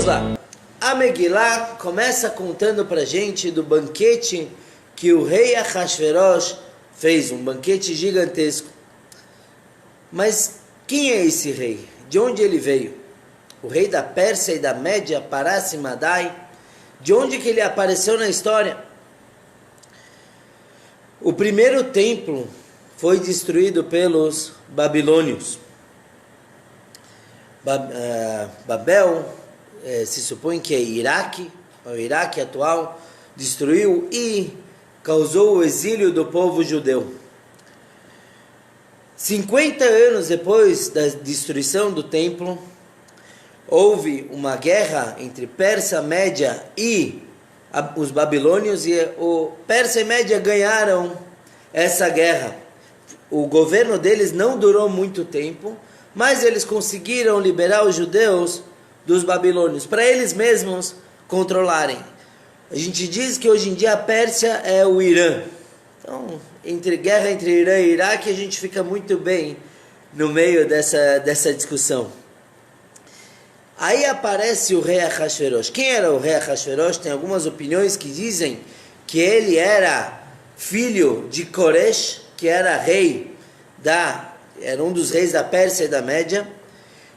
lá. A Megilá começa contando pra gente do banquete que o rei Ahasverosh fez, um banquete gigantesco. Mas quem é esse rei? De onde ele veio? O rei da Pérsia e da Média, Parás e Madai? De onde que ele apareceu na história? O primeiro templo foi destruído pelos babilônios. Babel, se supõe que é Iraque, o Iraque atual, destruiu e causou o exílio do povo judeu. 50 anos depois da destruição do templo, houve uma guerra entre Pérsia, Média e os babilônios, e o Pérsia e Média ganharam essa guerra. O governo deles não durou muito tempo, mas eles conseguiram liberar os judeus dos babilônios, para eles mesmos controlarem. A gente diz que hoje em dia a Pérsia é o Irã. Então, guerra entre Irã e Iraque, a gente fica muito bem no meio dessa discussão. Aí aparece o rei Ahasverosh. Quem era o rei Ahasverosh? Tem algumas opiniões que dizem que ele era filho de Koresh, que era era um dos reis da Pérsia e da Média.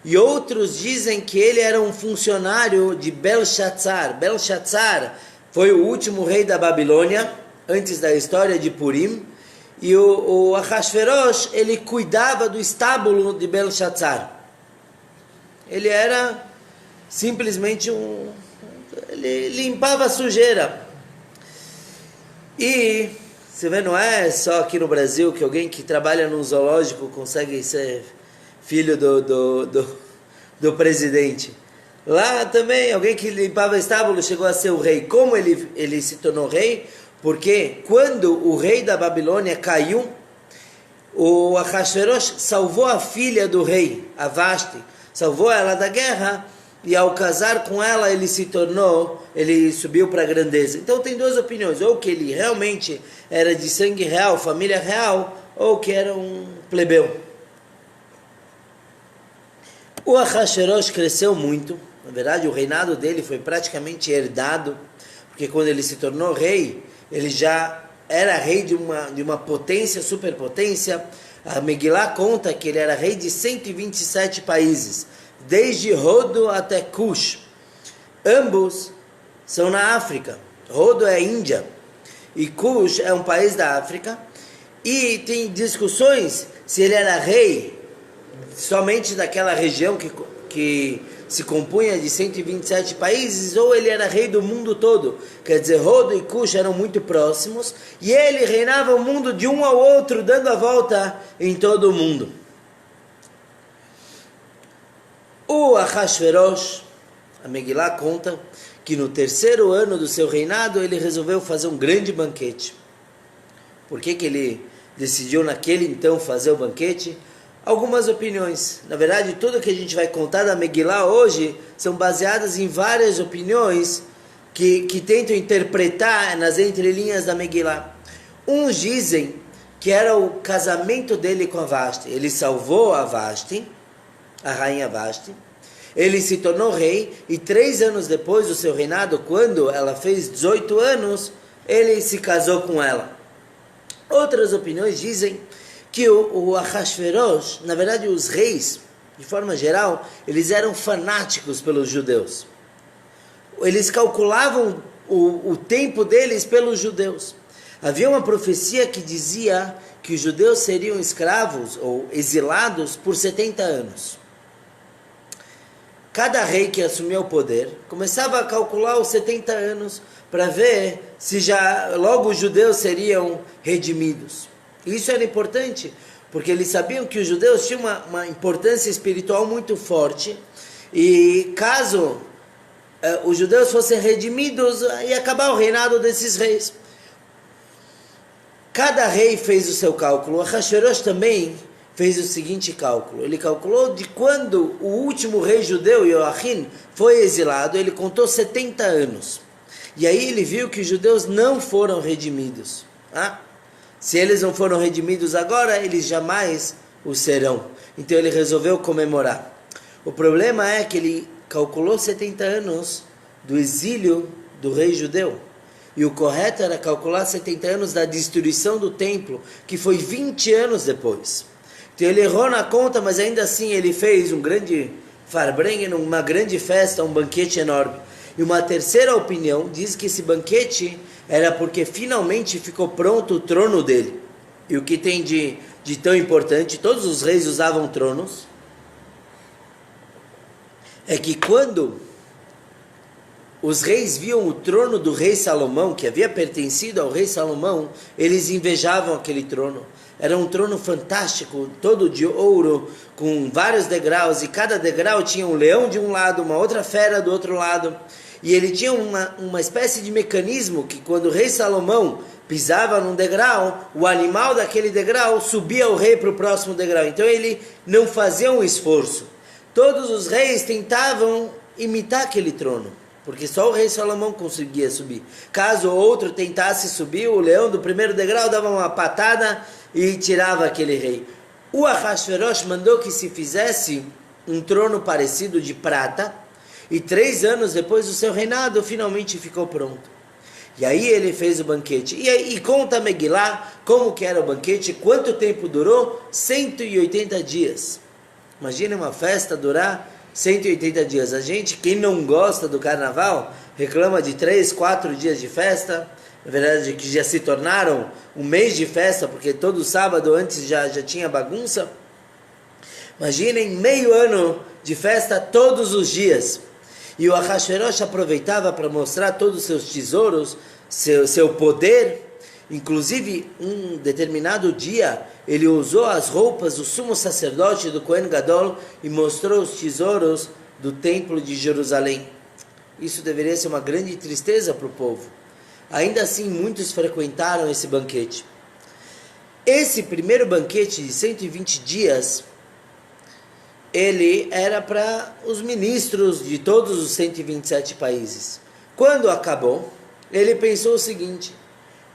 E outros dizem que ele era um funcionário de Belshazzar. Belshazzar foi o último rei da Babilônia, antes da história de Purim. E o Ahasverosh, ele cuidava do estábulo de Belshazzar. Ele era simplesmente ele limpava a sujeira. E você vê, não é só aqui no Brasil que alguém que trabalha num zoológico consegue ser filho do presidente. Lá também, alguém que limpava estábulo chegou a ser o rei. Como ele se tornou rei? Porque quando o rei da Babilônia caiu, o Ahasverosh salvou a filha do rei, a Vashti, salvou ela da guerra, e ao casar com ela ele subiu para a grandeza. Então tem duas opiniões, ou que ele realmente era de sangue real, família real, ou que era um plebeu. O Ahasverosh cresceu muito, na verdade o reinado dele foi praticamente herdado, porque quando ele se tornou rei, ele já era rei de uma potência, superpotência. A Megilá conta que ele era rei de 127 países, desde Rodo até Cush. Ambos são na África. Rodo é a Índia e Cush é um país da África. E tem discussões se ele era rei somente daquela região que se compunha de 127 países, ou ele era rei do mundo todo. Quer dizer, Rodo e Cush eram muito próximos, e ele reinava o mundo de um ao outro, dando a volta em todo o mundo. O Ahasverosh, a Megilá conta que no terceiro ano do seu reinado, ele resolveu fazer um grande banquete. Por que ele decidiu naquele então fazer o banquete? Algumas opiniões. Na verdade, tudo que a gente vai contar da Megilá hoje são baseadas em várias opiniões que tentam interpretar nas entrelinhas da Megilá. Uns dizem que era o casamento dele com a Vashti. Ele salvou a Vashti, a rainha Vashti. Ele se tornou rei e 3 anos depois do seu reinado, quando ela fez 18 anos, ele se casou com ela. Outras opiniões dizem que o Ahasverosh, na verdade os reis, de forma geral, eles eram fanáticos pelos judeus. Eles calculavam o tempo deles pelos judeus. Havia uma profecia que dizia que os judeus seriam escravos ou exilados por 70 anos. Cada rei que assumia o poder começava a calcular os 70 anos para ver se já logo os judeus seriam redimidos. Isso era importante, porque eles sabiam que os judeus tinham uma importância espiritual muito forte, e caso os judeus fossem redimidos, ia acabar o reinado desses reis. Cada rei fez o seu cálculo. O Ahasverosh também fez o seguinte cálculo. Ele calculou de quando o último rei judeu, Joachim, foi exilado, ele contou 70 anos. E aí ele viu que os judeus não foram redimidos. Se eles não foram redimidos agora, eles jamais o serão. Então ele resolveu comemorar. O problema é que ele calculou 70 anos do exílio do rei judeu. E o correto era calcular 70 anos da destruição do templo, que foi 20 anos depois. Então ele errou na conta, mas ainda assim ele fez um grande farbrengen, uma grande festa, um banquete enorme. E uma terceira opinião diz que esse banquete era porque finalmente ficou pronto o trono dele. E o que tem de tão importante, todos os reis usavam tronos, é que quando os reis viam o trono do rei Salomão, que havia pertencido ao rei Salomão, eles invejavam aquele trono. Era um trono fantástico, todo de ouro, com vários degraus, e cada degrau tinha um leão de um lado, uma outra fera do outro lado. E ele tinha uma espécie de mecanismo que quando o rei Salomão pisava num degrau, o animal daquele degrau subia o rei para o próximo degrau. Então ele não fazia um esforço. Todos os reis tentavam imitar aquele trono, porque só o rei Salomão conseguia subir. Caso outro tentasse subir, o leão do primeiro degrau dava uma patada e tirava aquele rei. O Ahasverosh mandou que se fizesse um trono parecido de prata, e 3 anos depois do seu reinado, finalmente ficou pronto. E aí ele fez o banquete. E conta a Megilá como que era o banquete, quanto tempo durou? 180 dias. Imagina uma festa durar 180 dias. A gente, quem não gosta do carnaval, reclama de 3, 4 dias de festa. Na verdade, que já se tornaram um mês de festa, porque todo sábado antes já tinha bagunça. Imaginem meio ano de festa todos os dias. E o Ahasverosh aproveitava para mostrar todos os seus tesouros, seu poder. Inclusive, um determinado dia, ele usou as roupas do sumo sacerdote do Kohen Gadol e mostrou os tesouros do templo de Jerusalém. Isso deveria ser uma grande tristeza para o povo. Ainda assim, muitos frequentaram esse banquete. Esse primeiro banquete de 120 dias, ele era para os ministros de todos os 127 países. Quando acabou, ele pensou o seguinte: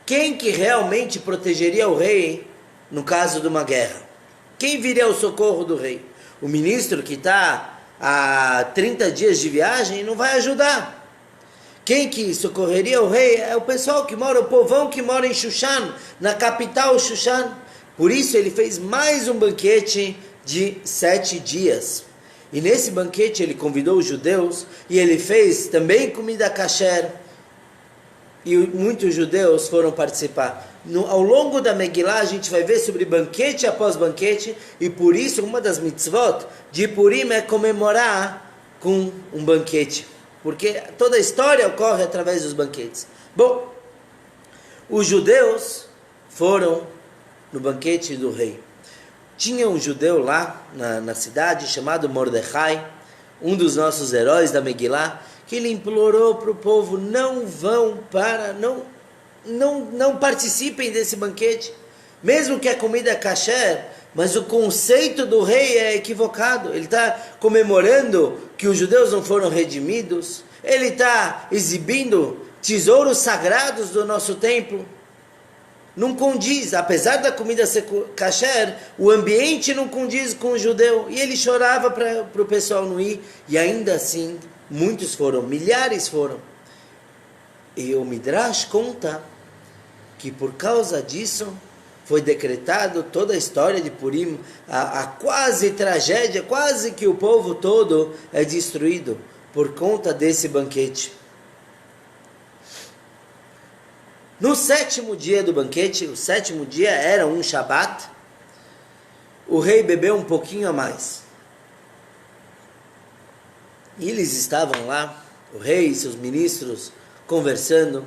quem que realmente protegeria o rei no caso de uma guerra? Quem viria ao socorro do rei? O ministro que está a 30 dias de viagem não vai ajudar. Quem que socorreria o rei é o pessoal que mora, o povão que mora em Shushan, na capital Shushan. Por isso ele fez mais um banquete de 7 dias. E nesse banquete ele convidou os judeus e ele fez também comida kasher. E muitos judeus foram participar. Ao longo da Megilá a gente vai ver sobre banquete após banquete, e por isso uma das mitzvot de Purim é comemorar com um banquete, porque toda a história ocorre através dos banquetes. Bom, os judeus foram no banquete do rei. Tinha um judeu lá na cidade chamado Mordecai, um dos nossos heróis da Megilá, que ele implorou para o povo: não participem desse banquete, mesmo que a comida é kasher, mas o conceito do rei é equivocado. Ele está comemorando que os judeus não foram redimidos, ele está exibindo tesouros sagrados do nosso templo. Não condiz, apesar da comida ser kasher, o ambiente não condiz com o judeu. E ele chorava para o pessoal não ir, e ainda assim muitos foram, milhares foram. E o Midrash conta que por causa disso foi decretado toda a história de Purim, a quase tragédia, quase que o povo todo é destruído por conta desse banquete. No 7º dia do banquete, o 7º dia era um Shabat, o rei bebeu um pouquinho a mais. E eles estavam lá, o rei e seus ministros, conversando.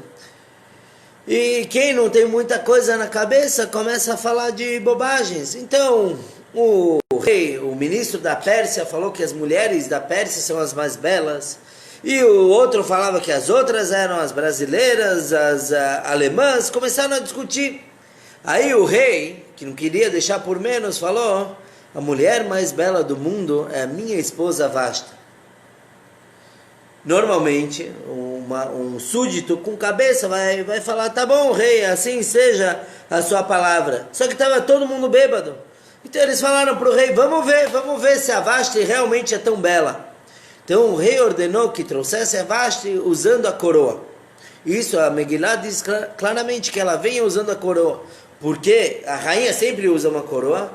E quem não tem muita coisa na cabeça começa a falar de bobagens. Então, o rei, o ministro da Pérsia, falou que as mulheres da Pérsia são as mais belas. E o outro falava que as outras eram as brasileiras, as alemãs. Começaram a discutir. Aí o rei, que não queria deixar por menos, falou: a mulher mais bela do mundo é a minha esposa Vashti. Normalmente, um súdito com cabeça vai falar: tá bom, rei, assim seja a sua palavra. Só que estava todo mundo bêbado. Então eles falaram para o rei: vamos ver se a Vashti realmente é tão bela. Então o rei ordenou que trouxesse a Vashti usando a coroa. Isso a Megillah diz claramente que ela venha usando a coroa. Porque a rainha sempre usa uma coroa.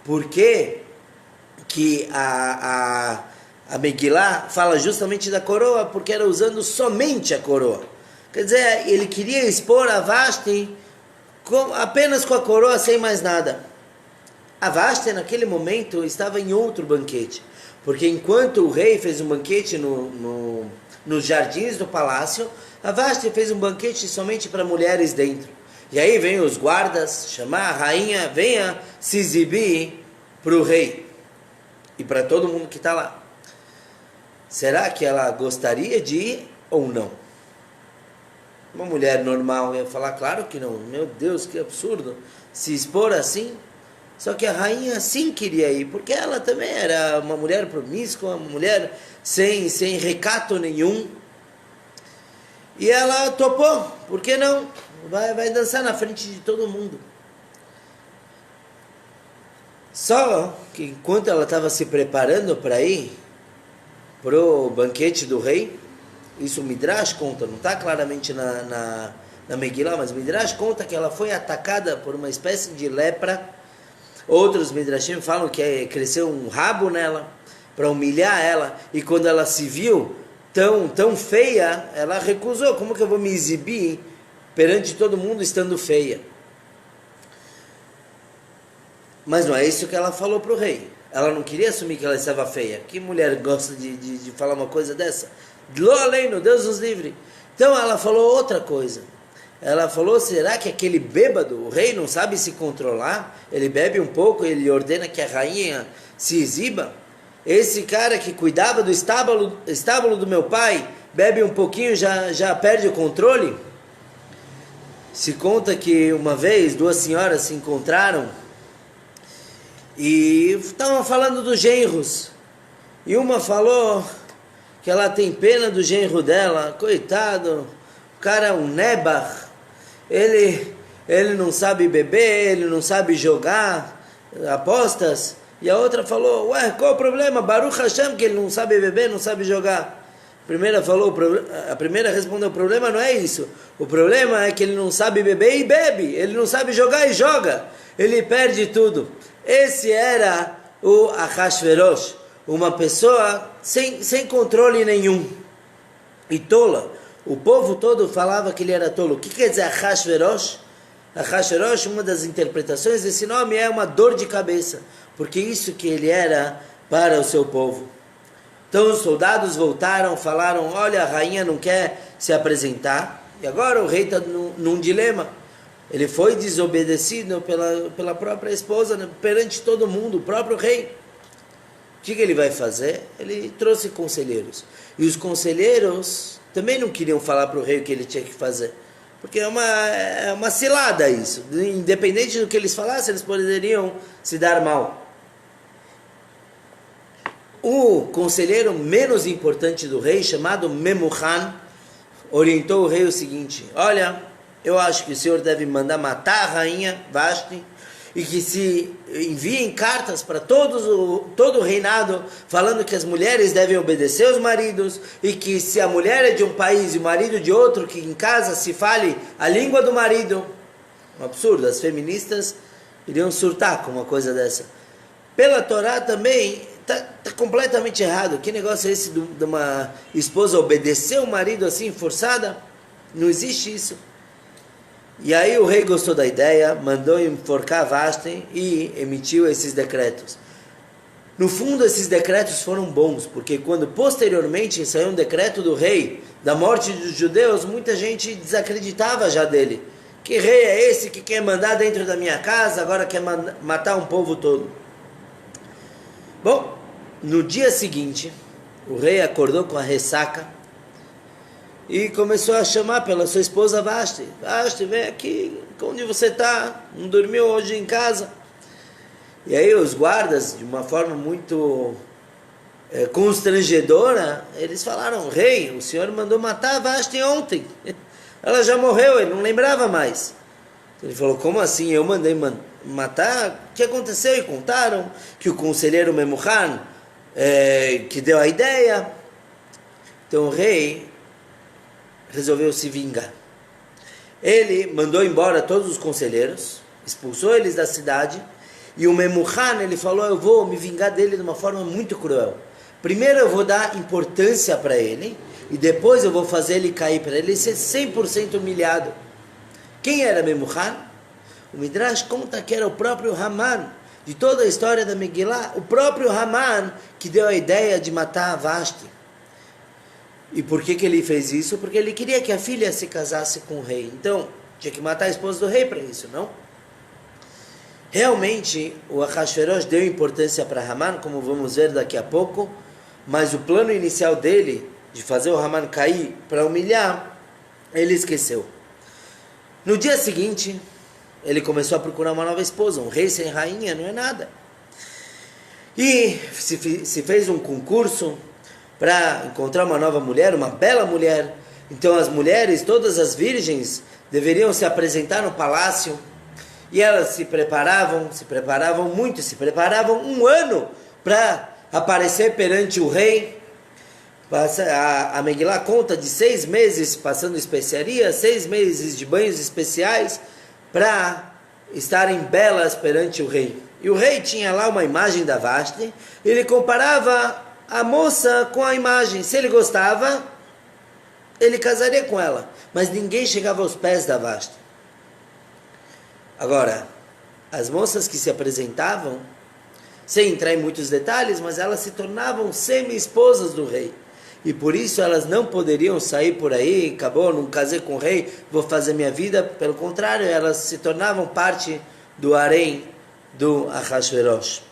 Porque que a Megillah fala justamente da coroa, porque era usando somente a coroa. Quer dizer, ele queria expor a Vashti apenas com a coroa, sem mais nada. A Vashti naquele momento estava em outro banquete. Porque enquanto o rei fez um banquete nos jardins do palácio, a Vashti fez um banquete somente para mulheres dentro. E aí vem os guardas chamar a rainha, venha se exibir para o rei e para todo mundo que está lá. Será que ela gostaria de ir ou não? Uma mulher normal ia falar, claro que não. Meu Deus, que absurdo se expor assim. Só que a rainha sim queria ir, porque ela também era uma mulher promíscua, uma mulher sem recato nenhum. E ela topou, por que não? Vai dançar na frente de todo mundo. Só que enquanto ela estava se preparando para ir para o banquete do rei, isso o Midrash conta, não está claramente na Megillah, mas o Midrash conta que ela foi atacada por uma espécie de lepra. Outros Midrashim falam que cresceu um rabo nela para humilhar ela, e quando ela se viu tão feia, ela recusou. Como que eu vou me exibir perante todo mundo estando feia? Mas não é isso que ela falou para o rei. Ela não queria assumir que ela estava feia. Que mulher gosta de falar uma coisa dessa? Lo aleino, Deus nos livre. Então ela falou outra coisa. Ela falou, será que aquele bêbado, o rei não sabe se controlar? Ele bebe um pouco, ele ordena que a rainha se exiba? Esse cara que cuidava do estábulo do meu pai, bebe um pouquinho, já perde o controle? Se conta que uma vez duas senhoras se encontraram e estavam falando dos genros. E uma falou que ela tem pena do genro dela, coitado, o cara é um nebar. Ele não sabe beber, ele não sabe jogar apostas. E a outra falou, ué, qual o problema? Baruch Hashem, que ele não sabe beber, não sabe jogar. A primeira respondeu, o problema não é isso. O problema é que ele não sabe beber e bebe. Ele não sabe jogar e joga. Ele perde tudo. Esse era o Ahashverosh, uma pessoa sem controle nenhum. E tola. O povo todo falava que ele era tolo. O que quer dizer Ahashverosh? Ahashverosh, uma das interpretações desse nome é uma dor de cabeça, porque isso que ele era para o seu povo. Então os soldados voltaram, falaram, olha, a rainha não quer se apresentar, e agora o rei está num dilema. Ele foi desobedecido pela própria esposa, né, perante todo mundo, o próprio rei. O que ele vai fazer? Ele trouxe conselheiros. E os conselheiros também não queriam falar para o rei o que ele tinha que fazer. Porque é uma cilada isso. Independente do que eles falassem, eles poderiam se dar mal. O conselheiro menos importante do rei, chamado Memuhan, orientou o rei o seguinte, olha, eu acho que o senhor deve mandar matar a rainha Vashti, e que se enviem cartas para todo o reinado, falando que as mulheres devem obedecer aos maridos, e que se a mulher é de um país e o marido de outro, que em casa se fale a língua do marido. Um absurdo, as feministas iriam surtar com uma coisa dessa. Pela Torá também, está completamente errado. Que negócio é esse de uma esposa obedecer o marido assim, forçada? Não existe isso. E aí o rei gostou da ideia, mandou enforcar Vashti e emitiu esses decretos. No fundo, esses decretos foram bons, porque quando posteriormente saiu um decreto do rei da morte dos judeus, muita gente desacreditava já dele. Que rei é esse que quer mandar dentro da minha casa, agora quer matar um povo todo? Bom, no dia seguinte, o rei acordou com a ressaca e começou a chamar pela sua esposa Vashti. Vashti, vem aqui, onde você está? Não dormiu hoje em casa? E aí os guardas, de uma forma muito constrangedora, eles falaram, rei, o senhor mandou matar a Vashti ontem. Ela já morreu, ele não lembrava mais. Ele falou, como assim? Eu mandei matar? O que aconteceu? E contaram que o conselheiro Memuhan, que deu a ideia, Então o rei resolveu se vingar. Ele mandou embora todos os conselheiros, expulsou eles da cidade, e o Memuhan, ele falou, eu vou me vingar dele de uma forma muito cruel. Primeiro eu vou dar importância para ele, e depois eu vou fazer ele cair, para ele ser 100% humilhado. Quem era Memuhan? O Midrash conta que era o próprio Haman, de toda a história da Megillah, o próprio Haman que deu a ideia de matar Vashti. E por que ele fez isso? Porque ele queria que a filha se casasse com o rei. Então, tinha que matar a esposa do rei para isso, não? Realmente, o Ahasverosh deu importância para Haman, como vamos ver daqui a pouco, mas o plano inicial dele, de fazer o Haman cair para humilhar, ele esqueceu. No dia seguinte, ele começou a procurar uma nova esposa. Um rei sem rainha não é nada. E se fez um concurso para encontrar uma nova mulher, uma bela mulher. Então as mulheres, todas as virgens, deveriam se apresentar no palácio. E elas se preparavam muito, se preparavam um ano para aparecer perante o rei. A Megillah conta de 6 meses passando especiarias, 6 meses de banhos especiais, para estarem belas perante o rei. E o rei tinha lá uma imagem da Vashti, ele comparava a moça com a imagem. Se ele gostava, ele casaria com ela, mas ninguém chegava aos pés da Vashti. Agora, as moças que se apresentavam, sem entrar em muitos detalhes, mas elas se tornavam semi-esposas do rei. E por isso elas não poderiam sair por aí, acabou, não casei com o rei, vou fazer minha vida. Pelo contrário, elas se tornavam parte do harém do Ahasverosh.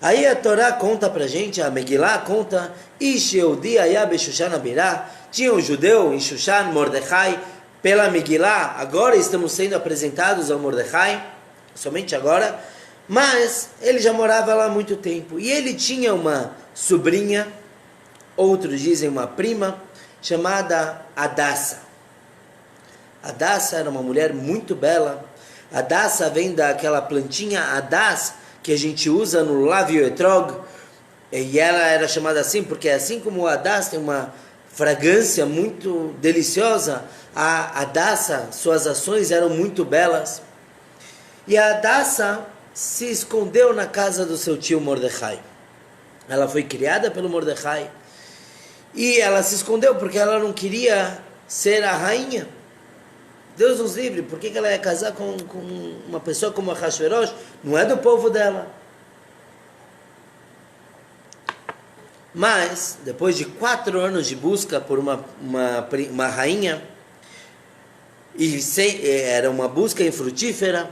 Aí a Torá conta pra gente, a Megillah conta, Ish Yehudi Haya Beshushan Abirá, tinha um judeu em Shushan, Mordecai, pela Megillah, agora estamos sendo apresentados ao Mordecai, somente agora, mas ele já morava lá há muito tempo, e ele tinha uma sobrinha, outros dizem uma prima, chamada Adassa. Adassa era uma mulher muito bela. Adassa vem daquela plantinha Adas, que a gente usa no lábio etrog, e ela era chamada assim, porque assim como o Adas tem uma fragrância muito deliciosa, a Adassa, suas ações eram muito belas. E a Adassa se escondeu na casa do seu tio Mordecai. Ela foi criada pelo Mordecai, e ela se escondeu porque ela não queria ser a rainha. Deus nos livre, por que ela ia casar com uma pessoa como a Ahasverosh? Não é do povo dela. Mas, depois de 4 anos de busca por uma rainha, era uma busca infrutífera,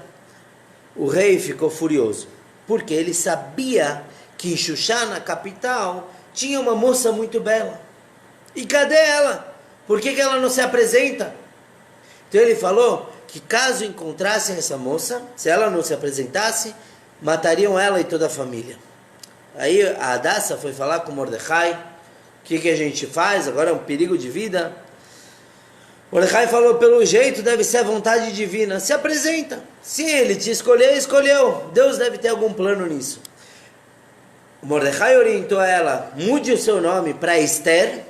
o rei ficou furioso, porque ele sabia que em Shushan, na capital, tinha uma moça muito bela. E cadê ela? Por que ela não se apresenta? Então ele falou que caso encontrassem essa moça, se ela não se apresentasse, matariam ela e toda a família. Aí a Adassa foi falar com Mordecai, o que a gente faz? Agora é um perigo de vida. Mordecai falou, pelo jeito deve ser a vontade divina, se apresenta. Se ele te escolher, escolheu. Deus deve ter algum plano nisso. Mordecai orientou ela, mude o seu nome para Esther,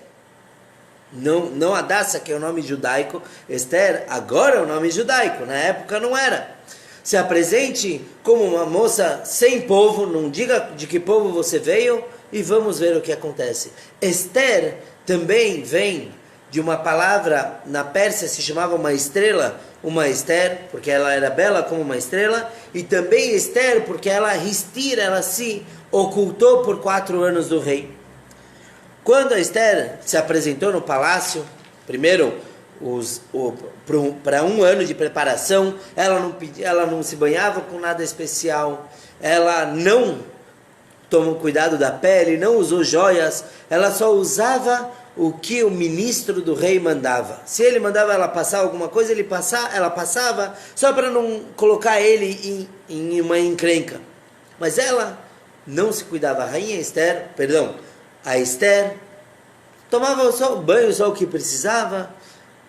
não Adassa, que é o nome judaico. Esther agora é o nome judaico, na época não era. Se apresente como uma moça sem povo, não diga de que povo você veio, e vamos ver o que acontece. Esther também vem de uma palavra, na Pérsia se chamava uma Esther, porque ela era bela como uma estrela, e também Esther, porque ela se ocultou por 4 anos do rei. Quando a Esther se apresentou no palácio, primeiro, para 1 ano de preparação, ela não se banhava com nada especial, ela não tomou cuidado da pele, não usou joias, ela só usava o que o ministro do rei mandava. Se ele mandava ela passar alguma coisa, ela passava, só para não colocar ele em uma encrenca. Mas ela não se cuidava. A Esther tomava só banho, só o que precisava.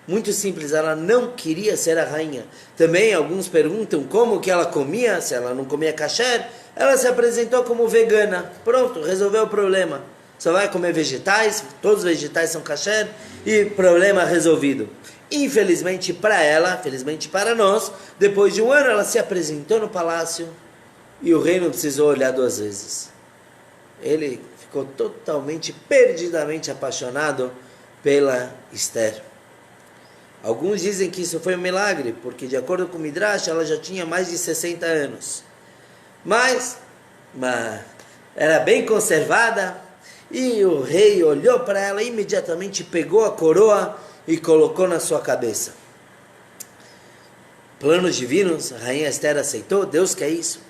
Muito simples, ela não queria ser a rainha. Também alguns perguntam como que ela comia, se ela não comia kasher, ela se apresentou como vegana. Pronto, resolveu o problema. só vai comer vegetais, todos os vegetais são kasher, e problema resolvido. Infelizmente para ela, felizmente para nós, depois de um ano ela se apresentou no palácio e o rei não precisou olhar duas vezes. Ele ficou totalmente, perdidamente apaixonado pela Esther. Alguns dizem que isso foi um milagre, porque de acordo com o Midrash, ela já tinha mais de 60 anos. Mas era bem conservada, e o rei olhou para ela e imediatamente pegou a coroa e colocou na sua cabeça. Planos divinos, a rainha Esther aceitou, Deus quer isso.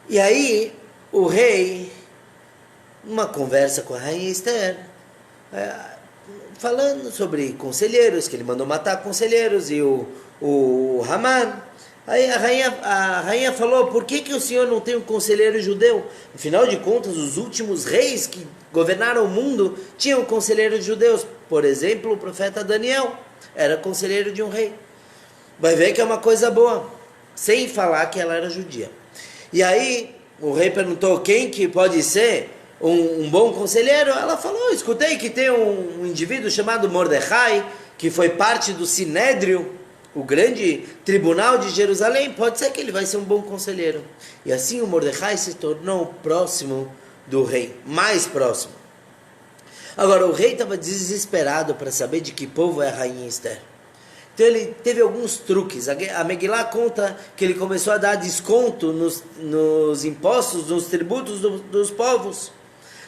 E aí, o rei, numa conversa com a rainha Esther, falando sobre conselheiros, que ele mandou matar conselheiros, e o Haman, aí a rainha falou, por que o senhor não tem um conselheiro judeu? Afinal de contas, os últimos reis que governaram o mundo tinham conselheiros judeus. Por exemplo, o profeta Daniel era conselheiro de um rei. Vai ver que é uma coisa boa, sem falar que ela era judia. E aí, o rei perguntou, quem que pode ser um bom conselheiro? Ela falou, escutei que tem um indivíduo chamado Mordecai, que foi parte do Sinédrio, o grande tribunal de Jerusalém, pode ser que ele vai ser um bom conselheiro. E assim o Mordecai se tornou próximo do rei, mais próximo. Agora, o rei estava desesperado para saber de que povo é a rainha Esther. Então ele teve alguns truques. A Megilá conta que ele começou a dar desconto nos impostos, nos tributos dos povos.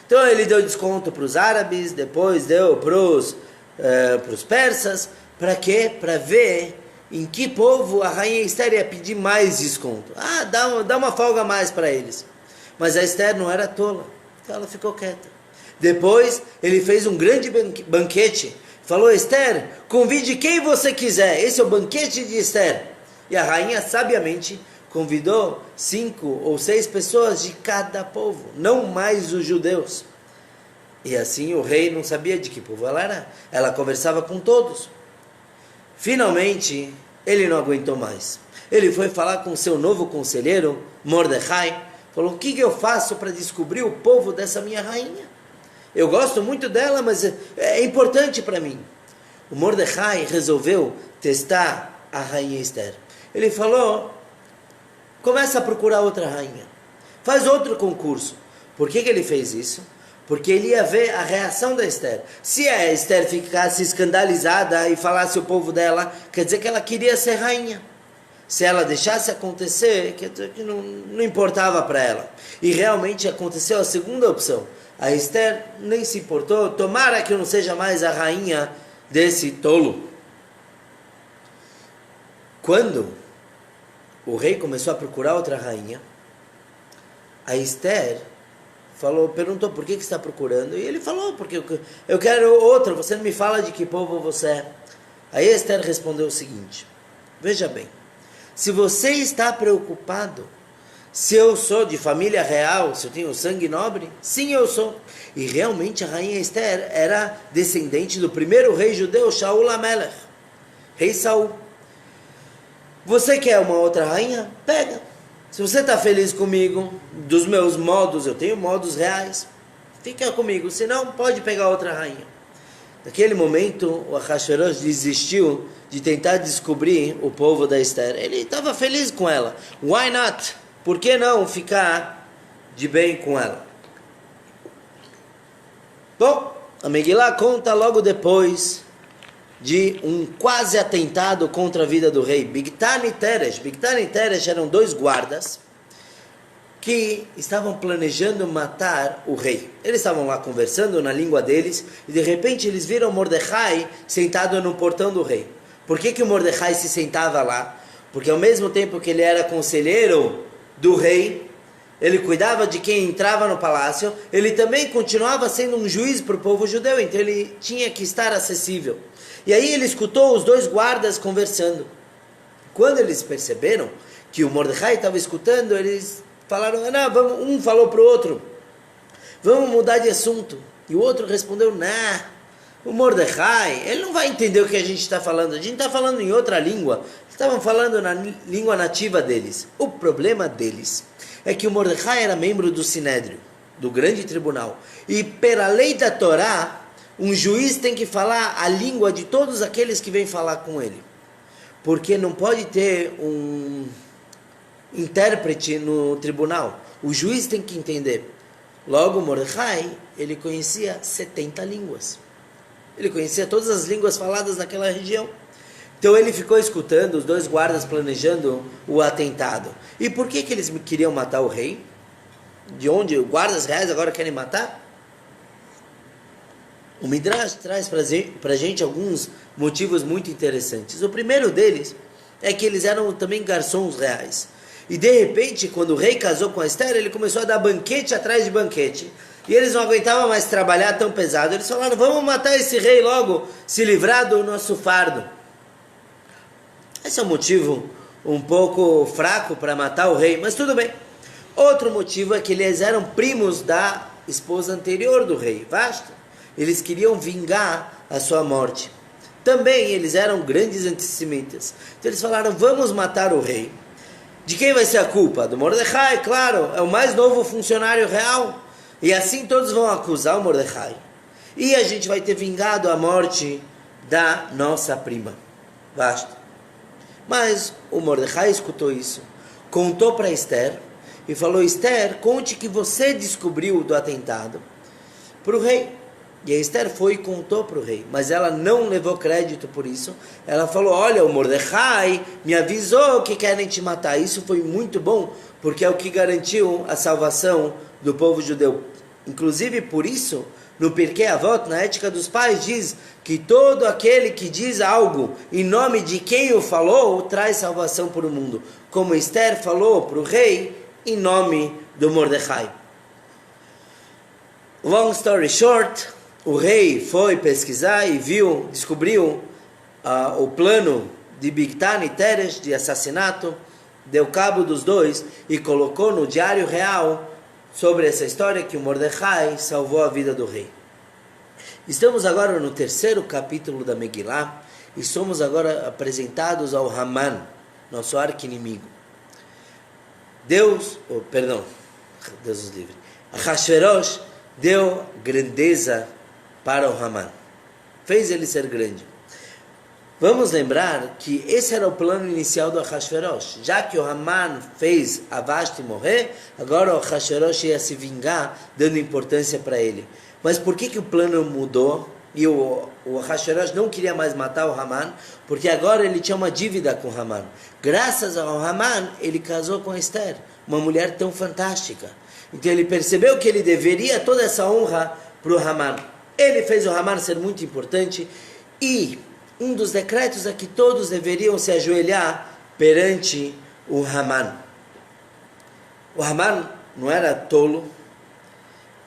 Então ele deu desconto para os árabes, depois deu para os persas. Para quê? Para ver em que povo a rainha Esther ia pedir mais desconto. Dá uma folga a mais para eles. Mas a Esther não era tola, então ela ficou quieta. Depois ele fez um grande banquete. Falou, Esther, convide quem você quiser. Esse é o banquete de Esther. E a rainha sabiamente convidou 5 ou 6 pessoas de cada povo, não mais os judeus. E assim o rei não sabia de que povo ela era. Ela conversava com todos. Finalmente, ele não aguentou mais. Ele foi falar com seu novo conselheiro, Mordecai. Falou, o que eu faço para descobrir o povo dessa minha rainha? Eu gosto muito dela, mas é importante para mim. O Mordecai resolveu testar a rainha Esther. Ele falou, começa a procurar outra rainha. Faz outro concurso. Por que ele fez isso? Porque ele ia ver a reação da Esther. Se a Esther ficasse escandalizada e falasse o povo dela, quer dizer que ela queria ser rainha. Se ela deixasse acontecer, quer dizer que não importava para ela. E realmente aconteceu a segunda opção. A Esther nem se importou, tomara que eu não seja mais a rainha desse tolo. Quando o rei começou a procurar outra rainha, a Esther perguntou, por que você está procurando? E ele falou, porque eu quero outra, você não me fala de que povo você é. Aí a Esther respondeu o seguinte, veja bem, se você está preocupado se eu sou de família real, se eu tenho sangue nobre, sim eu sou. E realmente a rainha Esther era descendente do primeiro rei judeu, Shaul HaMelech, rei Saul. Você quer uma outra rainha? Pega. Se você está feliz comigo, dos meus modos, eu tenho modos reais, fica comigo, senão pode pegar outra rainha. Naquele momento, o Ahasuerus desistiu de tentar descobrir o povo da Esther. Ele estava feliz com ela. Why not? Por que não ficar de bem com ela? Bom, a Megilá conta logo depois de um quase atentado contra a vida do rei. Bigtan e Teresh. Bigtan e Teresh eram 2 guardas que estavam planejando matar o rei. Eles estavam lá conversando na língua deles e de repente eles viram Mordecai sentado no portão do rei. Por que o Mordecai se sentava lá? Porque ao mesmo tempo que ele era conselheiro do rei, ele cuidava de quem entrava no palácio, ele também continuava sendo um juiz para o povo judeu, então ele tinha que estar acessível. E aí ele escutou os 2 guardas conversando. Quando eles perceberam que o Mordecai estava escutando, eles falaram, um falou para o outro, vamos mudar de assunto. E o outro respondeu, o Mordecai, ele não vai entender o que a gente está falando, a gente está falando em outra língua. Estavam falando na língua nativa deles. O problema deles é que o Mordecai era membro do Sinédrio. do grande tribunal. E pela lei da Torá, um juiz tem que falar a língua de todos aqueles que vêm falar com ele. Porque não pode ter um intérprete no tribunal. O juiz tem que entender. Logo, Mordecai, ele conhecia 70 línguas. Ele conhecia todas as línguas faladas naquela região. Então ele ficou escutando os dois guardas planejando o atentado. E por que eles queriam matar o rei? De onde os guardas reais agora querem matar? O Midrash traz para a gente alguns motivos muito interessantes. O primeiro deles é que eles eram também garçons reais. E de repente, quando o rei casou com a Esther, ele começou a dar banquete atrás de banquete. E eles não aguentavam mais trabalhar tão pesado. Eles falaram, vamos matar esse rei logo, se livrar do nosso fardo. Esse é um motivo um pouco fraco para matar o rei, mas tudo bem. Outro motivo é que eles eram primos da esposa anterior do rei, Vashti. Eles queriam vingar a sua morte. Também eles eram grandes antissemitas. Então eles falaram, vamos matar o rei. De quem vai ser a culpa? Do Mordecai, claro, é o mais novo funcionário real. E assim todos vão acusar o Mordecai. E a gente vai ter vingado a morte da nossa prima, Vashti. Mas o Mordecai escutou isso, contou para Esther e falou, Esther, conte que você descobriu do atentado para o rei. E a Esther foi e contou para o rei, mas ela não levou crédito por isso. Ela falou, olha, o Mordecai me avisou que querem te matar. Isso foi muito bom, porque é o que garantiu a salvação do povo judeu. Inclusive por isso, no Pirkei Avot, na ética dos pais, diz que todo aquele que diz algo em nome de quem o falou, traz salvação para o mundo. Como Esther falou para o rei, em nome do Mordecai. Long story short, o rei foi pesquisar e descobriu o plano de Bigtan e Teresh, de assassinato, deu cabo dos dois e colocou no diário real sobre essa história que o Mordecai salvou a vida do rei. Estamos agora no terceiro capítulo da Megillah e somos agora apresentados ao Haman, nosso arqui-inimigo. Deus os livre. Ahasverosh deu grandeza para o Haman, fez ele ser grande. Vamos lembrar que esse era o plano inicial do Ahasverosh. Já que o Haman fez a Vashti morrer, agora o Ahasverosh ia se vingar, dando importância para ele. Mas por que o plano mudou? E o Ahasverosh não queria mais matar o Haman, porque agora ele tinha uma dívida com o Haman. Graças ao Haman, ele casou com Esther, uma mulher tão fantástica. Então ele percebeu que ele deveria toda essa honra para o Haman. Ele fez o Haman ser muito importante e um dos decretos é que todos deveriam se ajoelhar perante o Haman. O Haman não era tolo,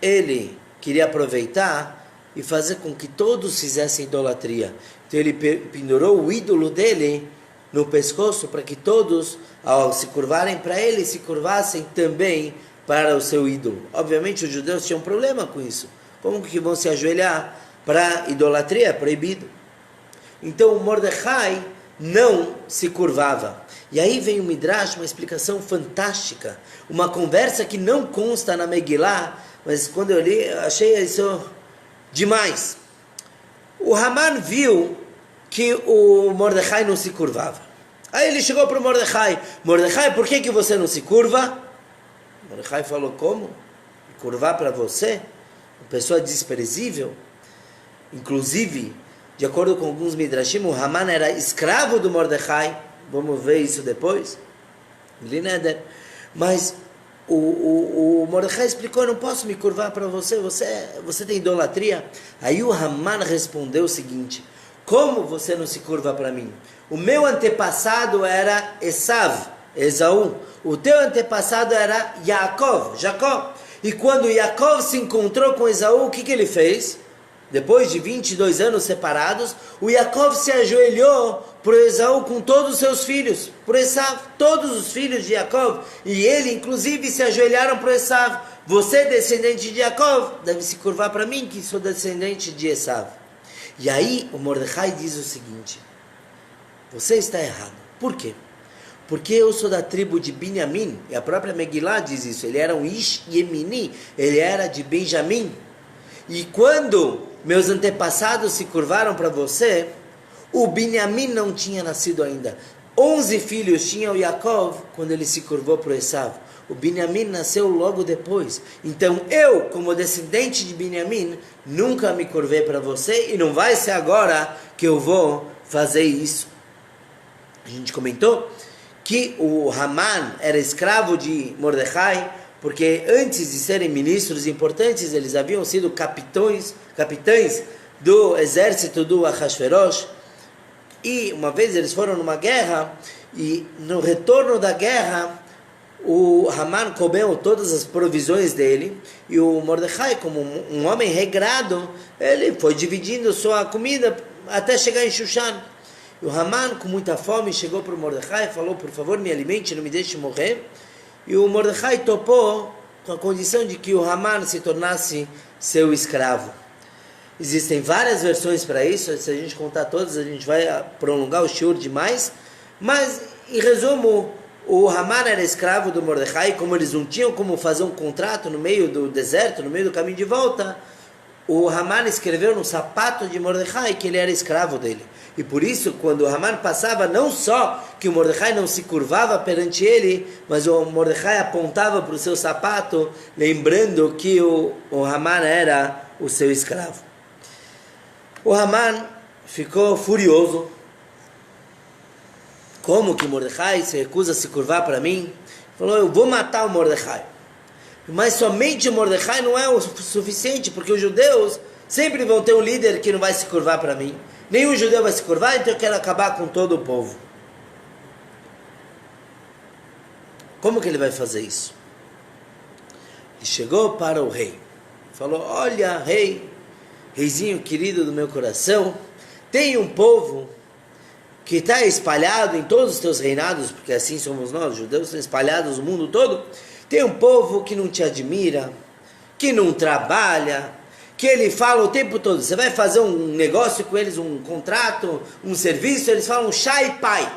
ele queria aproveitar e fazer com que todos fizessem idolatria. Então ele pendurou o ídolo dele no pescoço para que todos, ao se curvarem para ele, se curvassem também para o seu ídolo. Obviamente os judeus tinham um problema com isso. Como que vão se ajoelhar para idolatria? É proibido. Então o Mordecai não se curvava. E aí vem o Midrash, uma explicação fantástica, uma conversa que não consta na Megillah, mas quando eu li, achei isso demais. O Haman viu que o Mordecai não se curvava. Aí ele chegou para o Mordecai, Mordecai, por que você não se curva? O Mordecai falou, como? Curvar para você? Uma pessoa desprezível? Inclusive, de acordo com alguns Midrashim, o Haman era escravo do Mordecai. Vamos ver isso depois. Mas o Mordecai explicou, eu não posso me curvar para você, você tem idolatria. Aí o Haman respondeu o seguinte, como você não se curva para mim? O meu antepassado era Esaú. O teu antepassado era Jacó. E quando Jacó se encontrou com Esaú, o que ele fez? Depois de 22 anos separados, o Jacó se ajoelhou por Esaú com todos os seus filhos, por Esaú, todos os filhos de Jacó, e ele inclusive se ajoelharam por Esaú. Você, descendente de Jacó, deve se curvar para mim, que sou descendente de Esaú. E aí o Mordecai diz o seguinte, você está errado. Por quê? porque eu sou da tribo de Binyamin, e a própria Megillah diz isso, ele era um Ish Yemini, ele era de Benjamim. E quando meus antepassados se curvaram para você, o Binyamin não tinha nascido ainda. 11 filhos tinha o Yaakov quando ele se curvou para o Esav. O Binyamin nasceu logo depois. Então eu, como descendente de Binyamin, nunca me curvei para você e não vai ser agora que eu vou fazer isso. A gente comentou que o Haman era escravo de Mordecai, porque antes de serem ministros importantes, eles haviam sido capitães do exército do Ahasverosh. E uma vez eles foram numa guerra, e no retorno da guerra, o Haman comeu todas as provisões dele, e o Mordecai, como um homem regrado, ele foi dividindo sua comida até chegar em Shushan. E o Haman, com muita fome, chegou para o Mordecai e falou: por favor, me alimente, não me deixe morrer. E o Mordecai topou com a condição de que o Haman se tornasse seu escravo. Existem várias versões para isso, se a gente contar todas, a gente vai prolongar o shiur demais. Mas, em resumo, o Haman era escravo do Mordecai, como eles não tinham como fazer um contrato no meio do deserto, no meio do caminho de volta, o Haman escreveu no sapato de Mordecai que ele era escravo dele. E por isso, quando o Haman passava, não só que o Mordecai não se curvava perante ele, mas o Mordecai apontava para o seu sapato, lembrando que o Haman era o seu escravo. O Haman ficou furioso. Como que Mordecai se recusa a se curvar para mim? Falou: eu vou matar o Mordecai. Mas somente o Mordecai não é o suficiente, porque os judeus sempre vão ter um líder que não vai se curvar para mim. Nenhum judeu vai se curvar, então eu quero acabar com todo o povo. Como que ele vai fazer isso? Ele chegou para o rei. Falou: olha, rei, reizinho querido do meu coração, tem um povo que está espalhado em todos os teus reinados, porque assim somos nós, os judeus estão espalhados no mundo todo. Tem um povo que não te admira, que não trabalha, que ele fala o tempo todo, você vai fazer um negócio com eles, um contrato, um serviço, eles falam Shai Pai.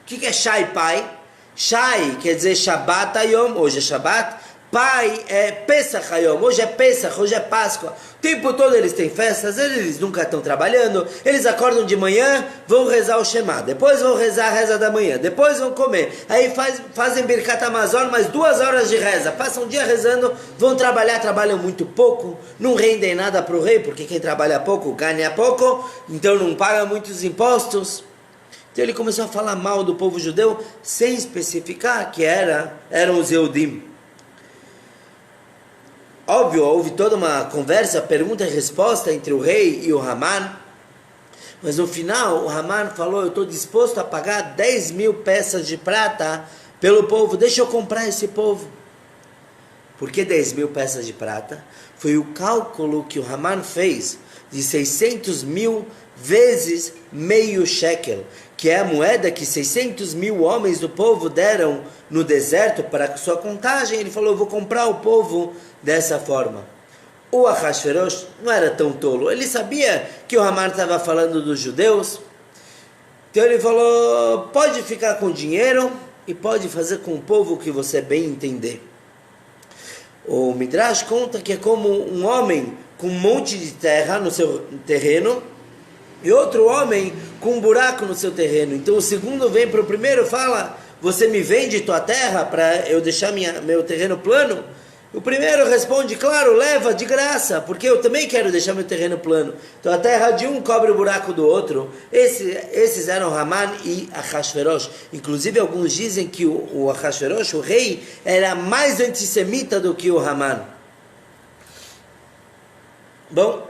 O que é Shai Pai? Shai quer dizer Shabbat Hayom, hoje é Shabbat. Pai é Pesach Hayom, hoje é Pesach, hoje é Páscoa. O tempo todo eles têm festas, eles nunca estão trabalhando, eles acordam de manhã, vão rezar o Shema, depois vão rezar a reza da manhã, depois vão comer, aí fazem Birkat Hamazon, mais 2 horas de reza, passam o dia rezando, vão trabalhar, trabalham muito pouco, não rendem nada para o rei, porque quem trabalha pouco ganha pouco, então não paga muitos impostos. Então ele começou a falar mal do povo judeu, sem especificar que eram os Yehudim. Óbvio, houve toda uma conversa, pergunta e resposta entre o rei e o Haman. Mas no final, o Haman falou: eu estou disposto a pagar 10.000 peças de prata pelo povo. Deixa eu comprar esse povo. Por que 10.000 peças de prata? Foi o cálculo que o Haman fez de 600.000 vezes meio shekel, que é a moeda que 600.000 homens do povo deram no deserto para sua contagem. Ele falou: eu vou comprar o povo dessa forma. O Ahasverosh não era tão tolo, ele sabia que o Haman estava falando dos judeus, então ele falou: pode ficar com dinheiro e pode fazer com o povo o que você bem entender. O Midrash conta que é como um homem com um monte de terra no seu terreno e outro homem com um buraco no seu terreno. Então o segundo vem para o primeiro e fala: você me vende tua terra para eu deixar meu terreno plano? O primeiro responde: claro, leva de graça, porque eu também quero deixar meu terreno plano. Então a terra de um cobre o buraco do outro. Esses eram Haman e Ahasverosh. Inclusive alguns dizem que o Ahasverosh, o rei, era mais antissemita do que o Haman. Bom,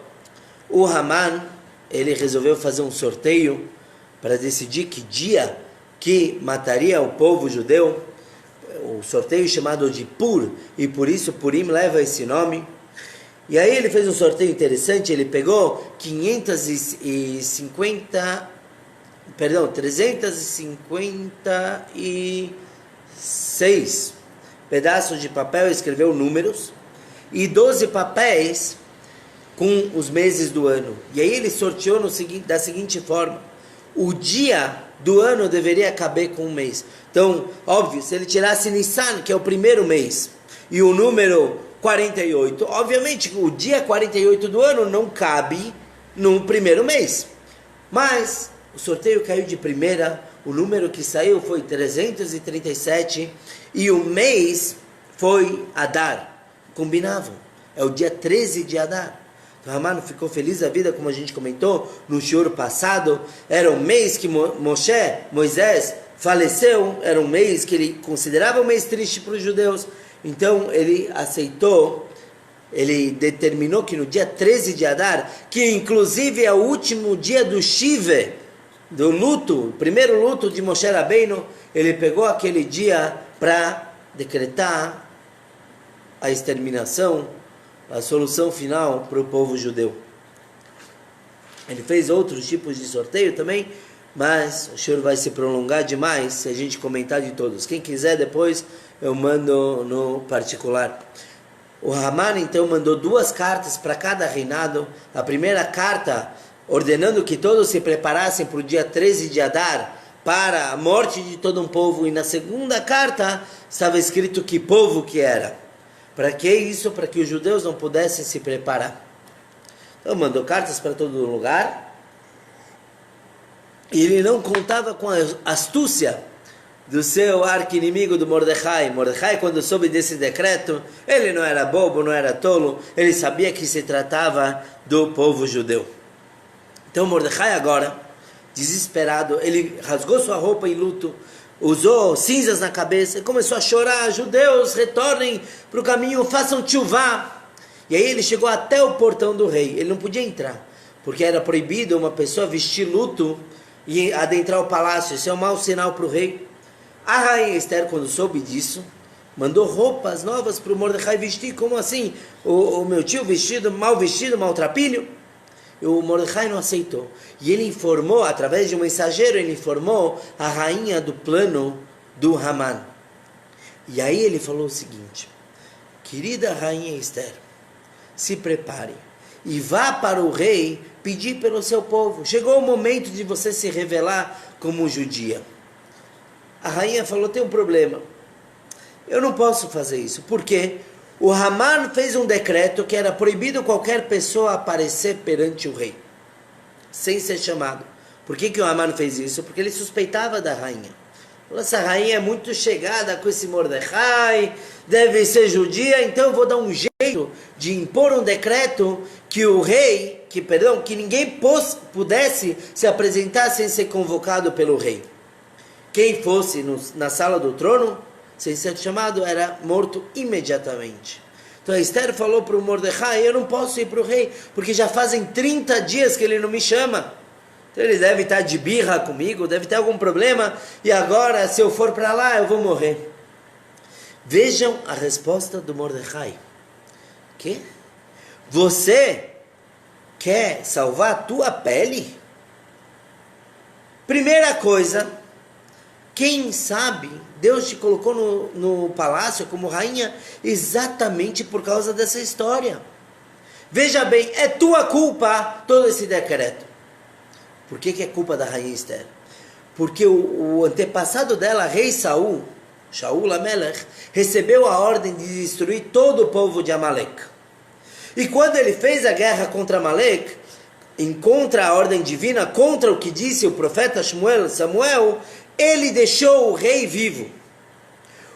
o Haman, ele resolveu fazer um sorteio para decidir que dia que mataria o povo judeu. O sorteio chamado de Pur, e por isso Purim leva esse nome. E aí ele fez um sorteio interessante, ele pegou 356 pedaços de papel, escreveu números, e 12 papéis com os meses do ano. E aí ele sorteou da seguinte forma: o dia do ano deveria caber com um mês. Então, óbvio, se ele tirasse Nissan, que é o primeiro mês, e o número 48, obviamente o dia 48 do ano não cabe no primeiro mês. Mas o sorteio caiu de primeira, o número que saiu foi 337 e o mês foi Adar. Combinavam. É o dia 13 de Adar. O Haman ficou feliz da vida, como a gente comentou no shiur passado. Era um mês que Moisés faleceu, era um mês que ele considerava um mês triste para os judeus. Então ele aceitou, ele determinou que no dia 13 de Adar, que inclusive é o último dia do Shiva, do luto, o primeiro luto de Moshe Rabbeinu, ele pegou aquele dia para decretar a exterminação, a solução final para o povo judeu. Ele fez outros tipos de sorteio também, mas o shiur vai se prolongar demais se a gente comentar de todos. Quem quiser depois eu mando no particular. O Haman então mandou 2 cartas para cada reinado. A primeira carta ordenando que todos se preparassem para o dia 13 de Adar, para a morte de todo um povo. E na segunda carta estava escrito que povo que era. Para que isso? Para que os judeus não pudessem se preparar. Então mandou cartas para todo lugar. E ele não contava com a astúcia do seu arqui-inimigo do Mordecai. Mordecai, quando soube desse decreto, ele não era bobo, não era tolo, ele sabia que se tratava do povo judeu. Então Mordecai agora, desesperado, ele rasgou sua roupa em luto, usou cinzas na cabeça e começou a chorar: judeus, retornem para o caminho, façam tchuvá. E aí ele chegou até o portão do rei. Ele não podia entrar, porque era proibido uma pessoa vestir luto e adentrar o palácio. Isso é um mau sinal para o rei. A rainha Esther, quando soube disso, mandou roupas novas para o Mordecai vestir. Como assim? O meu tio vestido, maltrapilho? E o Mordecai não aceitou. E ele informou, através de um mensageiro, ele informou a rainha do plano do Haman. E aí ele falou o seguinte: querida rainha Esther, se prepare e vá para o rei pedir pelo seu povo. Chegou o momento de você se revelar como judia. A rainha falou: tem um problema, eu não posso fazer isso. Por quê? O Haman fez um decreto que era proibido qualquer pessoa aparecer perante o rei, sem ser chamado. Por que o Haman fez isso? Porque ele suspeitava da rainha. Essa rainha é muito chegada com esse Mordecai, deve ser judia, então eu vou dar um jeito de impor um decreto que o rei, que ninguém pudesse se apresentar sem ser convocado pelo rei. Quem fosse na sala do trono, sem ser chamado, era morto imediatamente. Então a Esther falou para o Mordecai: eu não posso ir para o rei, porque já fazem 30 dias que ele não me chama. Então ele deve estar de birra comigo, deve ter algum problema, e agora se eu for para lá eu vou morrer. Vejam a resposta do Mordecai: que? Você quer salvar a tua pele? Primeira coisa, quem sabe Deus te colocou no palácio como rainha exatamente por causa dessa história. Veja bem, é tua culpa todo esse decreto. Por que é culpa da rainha Esther? Porque o antepassado dela, rei Saul, Shaul Amelech, recebeu a ordem de destruir todo o povo de Amalek. E quando ele fez a guerra contra Amalek, contra a ordem divina, contra o que disse o profeta Samuel, ele deixou o rei vivo.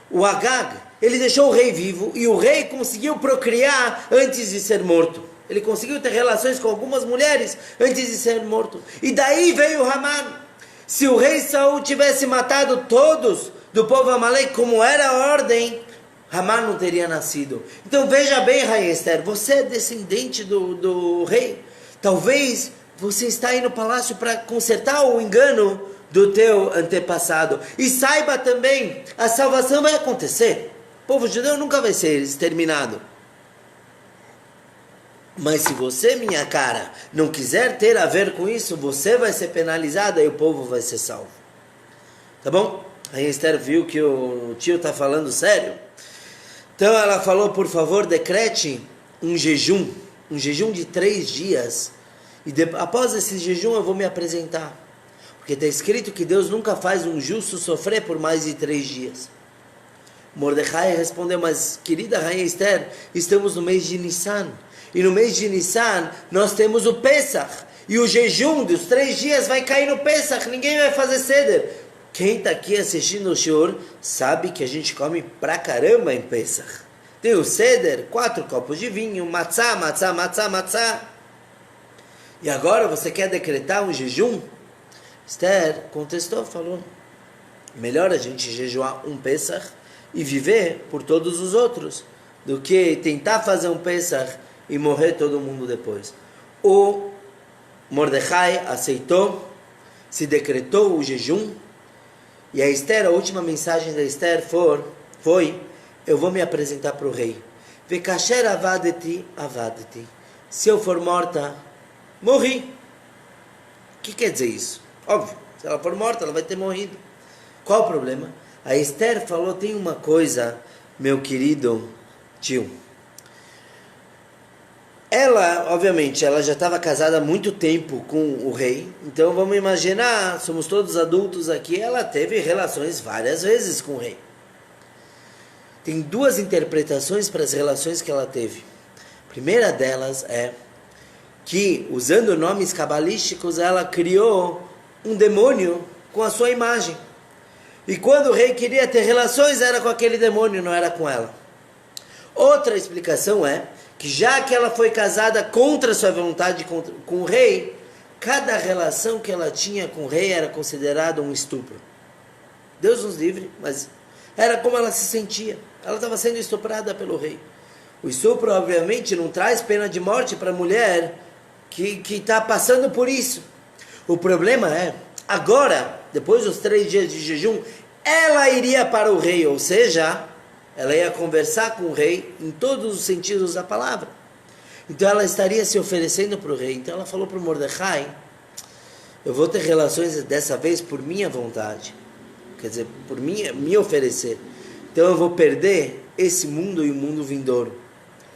O Agag, ele deixou o rei vivo, e o rei conseguiu procriar antes de ser morto. Ele conseguiu ter relações com algumas mulheres antes de ser morto. E daí veio o Haman. Se o rei Saul tivesse matado todos do povo Amalek, como era a ordem, Haman não teria nascido. Então veja bem, rainha Esther, você é descendente do rei. Talvez você está aí no palácio para consertar o engano do teu antepassado. E saiba também, a salvação vai acontecer. O povo judeu nunca vai ser exterminado. Mas se você, minha cara, não quiser ter a ver com isso, você vai ser penalizado e o povo vai ser salvo. Tá bom? A Esther viu que o tio está falando sério. Então ela falou: por favor, decrete um jejum de 3 dias. E após esse jejum eu vou me apresentar. Porque Porque está escrito que Deus nunca faz um justo sofrer por mais de 3 dias. Mordecai respondeu, mas querida rainha Esther, estamos no mês de Nissan. E no mês de Nissan nós temos o Pesach. E o jejum dos 3 dias vai cair no Pesach, ninguém vai fazer Seder. Quem está aqui assistindo o Shiur sabe que a gente come pra caramba em Pesach. Tem o Seder, 4 copos de vinho, matzá, matzá, matzá, matzá. E agora você quer decretar um jejum? Esther contestou, falou, melhor a gente jejuar um Pesach e viver por todos os outros, do que tentar fazer um Pesach e morrer todo mundo depois. O Mordecai aceitou, se decretou o jejum, e a Esther, a última mensagem da Esther foi eu vou me apresentar para o rei. Vekasher avadeti, avadeti. Se eu for morta, morri. O que quer dizer isso? Óbvio, se ela for morta, ela vai ter morrido. Qual o problema? A Esther falou, tem uma coisa, meu querido tio. Ela, obviamente, ela já estava casada há muito tempo com o rei. Então vamos imaginar, somos todos adultos aqui, ela teve relações várias vezes com o rei. Tem 2 interpretações para as relações que ela teve. A primeira delas é que, usando nomes cabalísticos, ela criou um demônio com a sua imagem. E quando o rei queria ter relações, era com aquele demônio, não era com ela. Outra explicação é que já que ela foi casada contra sua vontade com o rei, cada relação que ela tinha com o rei era considerada um estupro. Deus nos livre, mas era como ela se sentia. Ela estava sendo estuprada pelo rei. O estupro, obviamente, não traz pena de morte para a mulher que está passando por isso. O problema é, agora, depois dos 3 dias de jejum, ela iria para o rei, ou seja, ela ia conversar com o rei em todos os sentidos da palavra. Então ela estaria se oferecendo para o rei. Então ela falou para o Mordecai, eu vou ter relações dessa vez por minha vontade. Quer dizer, por me oferecer. Então eu vou perder esse mundo e o mundo vindouro.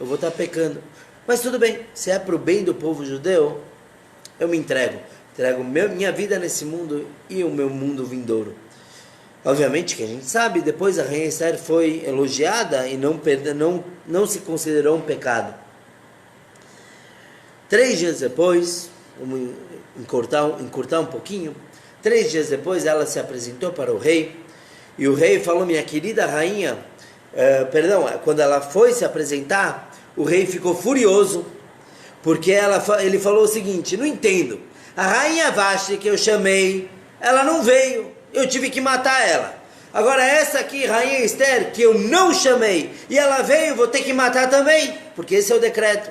Eu vou estar pecando. Mas tudo bem, se é para o bem do povo judeu, eu me entrego. Entrego minha vida nesse mundo e o meu mundo vindouro. Obviamente que a gente sabe, depois a rainha Esther foi elogiada e não se considerou um pecado. 3 dias depois, vamos encurtar um pouquinho, 3 dias depois ela se apresentou para o rei, e o rei falou, minha querida rainha, quando ela foi se apresentar, o rei ficou furioso, porque ele falou o seguinte, não entendo, a rainha Vashti que eu chamei, ela não veio, eu tive que matar ela. Agora essa aqui, rainha Esther, que eu não chamei, e ela veio, vou ter que matar também, porque esse é o decreto.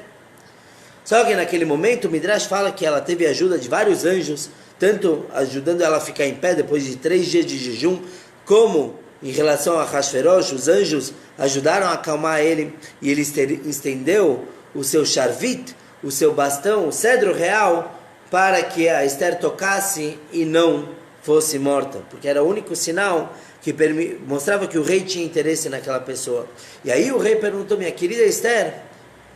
Só que naquele momento o Midrash fala que ela teve ajuda de vários anjos, tanto ajudando ela a ficar em pé depois de 3 dias de jejum, como em relação a Ahasverosh, os anjos ajudaram a acalmar ele, e ele estendeu o seu charvit, o seu bastão, o cedro real, para que a Esther tocasse e não fosse morta, porque era o único sinal que mostrava que o rei tinha interesse naquela pessoa. E aí o rei perguntou, minha querida Esther,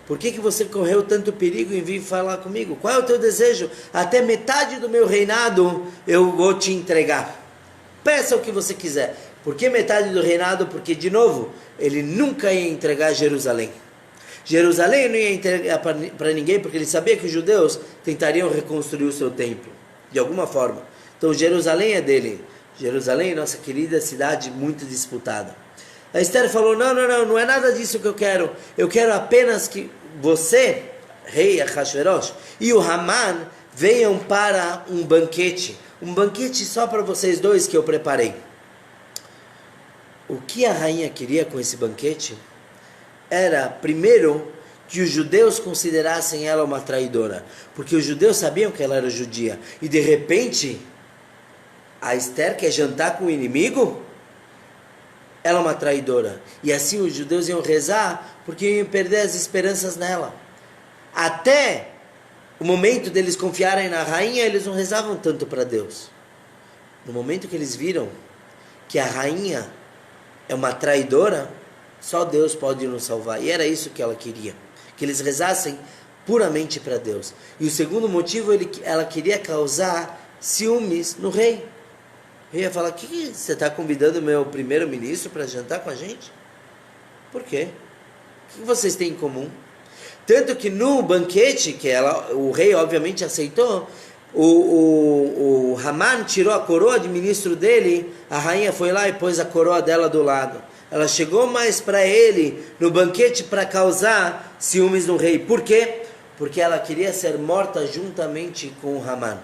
por que você correu tanto perigo em vir falar comigo? Qual é o teu desejo? Até metade do meu reinado eu vou te entregar. Peça o que você quiser. Por que metade do reinado? Porque, de novo, ele nunca ia entregar Jerusalém. Jerusalém não ia entregar para ninguém, porque ele sabia que os judeus tentariam reconstruir o seu templo, de alguma forma. Então Jerusalém é dele. Jerusalém é nossa querida cidade muito disputada. A Esther falou, não é nada disso que eu quero. Eu quero apenas que você, rei Ahasverosh, e o Haman venham para um banquete só para vocês dois que eu preparei. O que a rainha queria com esse banquete era, primeiro, que os judeus considerassem ela uma traidora, porque os judeus sabiam que ela era judia, e de repente a Esther quer jantar com o inimigo? Ela é uma traidora. E assim os judeus iam rezar, porque iam perder as esperanças nela. Até o momento deles confiarem na rainha, eles não rezavam tanto para Deus. No momento que eles viram que a rainha é uma traidora, só Deus pode nos salvar. E era isso que ela queria, que eles rezassem puramente para Deus. E o segundo motivo, ela queria causar ciúmes no rei. O rei ia falar, que você está convidando o meu primeiro-ministro para jantar com a gente? Por quê? O que vocês têm em comum? Tanto que no banquete, o rei obviamente aceitou, o Haman tirou a coroa de ministro dele, a rainha foi lá e pôs a coroa dela do lado. Ela chegou mais para ele no banquete para causar ciúmes no rei. Por quê? Porque ela queria ser morta juntamente com o Haman.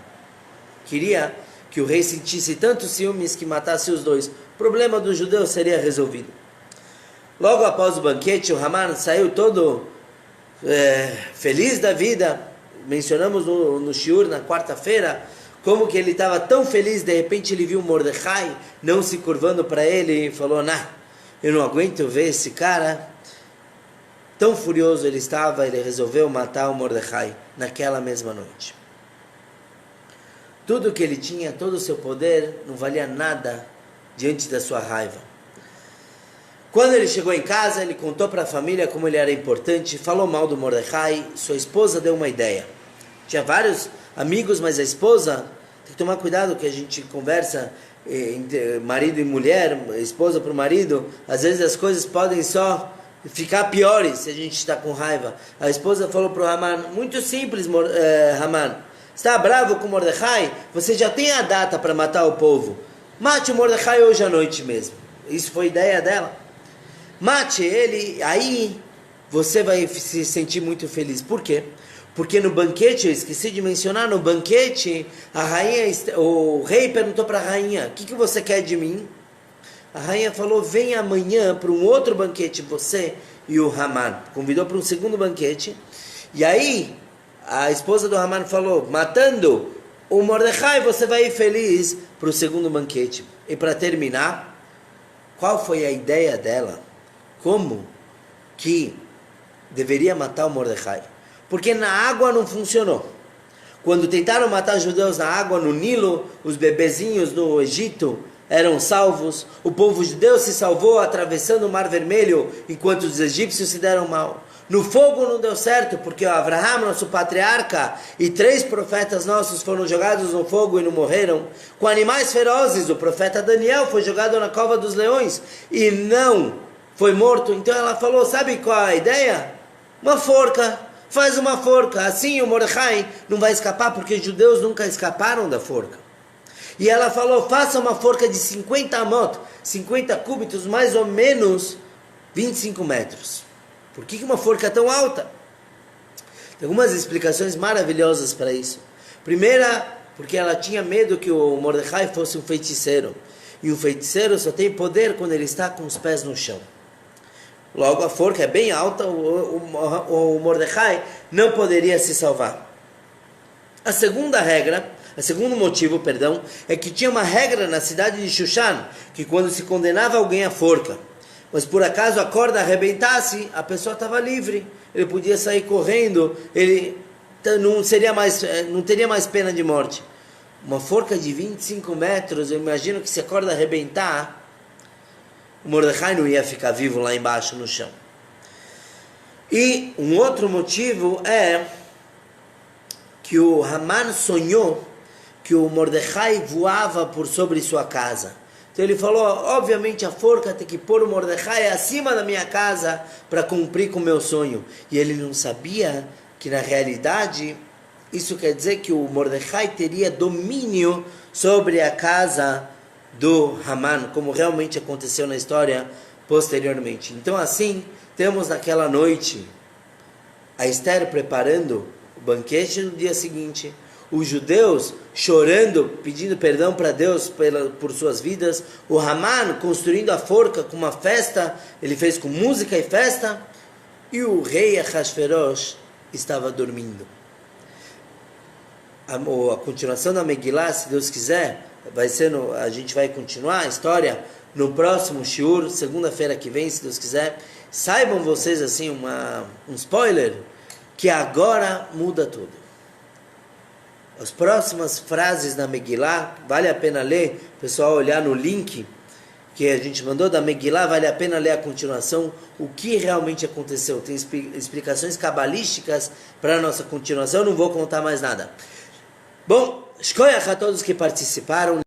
Queria que o rei sentisse tantos ciúmes que matasse os dois. O problema dos judeus seria resolvido. Logo após o banquete, o Haman saiu todo feliz da vida. Mencionamos no shiur, na quarta-feira, como que ele estava tão feliz. De repente ele viu Mordecai não se curvando para ele e falou, eu não aguento ver esse cara. Tão furioso ele estava, ele resolveu matar o Mordecai naquela mesma noite. Tudo que ele tinha, todo o seu poder, não valia nada diante da sua raiva. Quando ele chegou em casa, ele contou para a família como ele era importante, falou mal do Mordecai. Sua esposa deu uma ideia. Tinha vários amigos, mas a esposa, tem que tomar cuidado que a gente conversa entre marido e mulher, esposa para o marido, às vezes as coisas podem só ficar piores se a gente está com raiva. A esposa falou para o Haman, muito simples, Haman, está bravo com Mordecai? Você já tem a data para matar o povo. Mate o Mordecai hoje à noite mesmo. Isso foi a ideia dela. Mate ele, aí você vai se sentir muito feliz. Por quê? Porque no banquete, eu esqueci de mencionar, no banquete, o rei perguntou para a rainha, o que você quer de mim? A rainha falou, vem amanhã para um outro banquete, você e o Haman. Convidou para um segundo banquete. E aí, a esposa do Haman falou, matando o Mordecai, você vai ir feliz para o segundo banquete. E para terminar, qual foi a ideia dela? Como que deveria matar o Mordecai? Porque na água não funcionou. Quando tentaram matar judeus na água, no Nilo, os bebezinhos no Egito eram salvos. O povo judeu se salvou atravessando o Mar Vermelho, enquanto os egípcios se deram mal. No fogo não deu certo, porque Abraham, nosso patriarca, e 3 profetas nossos foram jogados no fogo e não morreram. Com animais ferozes, o profeta Daniel foi jogado na cova dos leões e não foi morto. Então ela falou, sabe qual é a ideia? Uma forca. Faz uma forca, assim o Mordecai não vai escapar, porque os judeus nunca escaparam da forca. E ela falou, faça uma forca de 50 amot, 50 cúbitos, mais ou menos 25 metros. Por que uma forca tão alta? Tem algumas explicações maravilhosas para isso. Primeira, porque ela tinha medo que o Mordecai fosse um feiticeiro. E um feiticeiro só tem poder quando ele está com os pés no chão. Logo, a forca é bem alta, o Mordecai não poderia se salvar. O segundo motivo, é que tinha uma regra na cidade de Shushan, que quando se condenava alguém à forca, mas por acaso a corda arrebentasse, a pessoa estava livre, ele podia sair correndo, ele não teria mais pena de morte. Uma forca de 25 metros, eu imagino que se a corda arrebentar, o Mordecai não ia ficar vivo lá embaixo no chão. E um outro motivo é que o Haman sonhou que o Mordecai voava por sobre sua casa. Então ele falou, obviamente a forca tem que pôr o Mordecai acima da minha casa para cumprir com o meu sonho. E ele não sabia que na realidade isso quer dizer que o Mordecai teria domínio sobre a casa do Haman, como realmente aconteceu na história posteriormente. Então assim, temos naquela noite a Esther preparando o banquete no dia seguinte, os judeus chorando, pedindo perdão para Deus por suas vidas, o Haman construindo a forca com uma festa, ele fez com música e festa, e o rei Ahasverosh estava dormindo. A continuação da Megillah, se Deus quiser, a gente vai continuar a história no próximo shiur, segunda-feira que vem, se Deus quiser. Saibam vocês assim, um spoiler, que agora muda tudo. As próximas frases da Megillah, vale a pena ler, pessoal, olhar no link que a gente mandou da Megillah, vale a pena ler a continuação, o que realmente aconteceu. Tem explicações cabalísticas para a nossa continuação, eu não vou contar mais nada. Bom, Shkoyach a todos que participaram.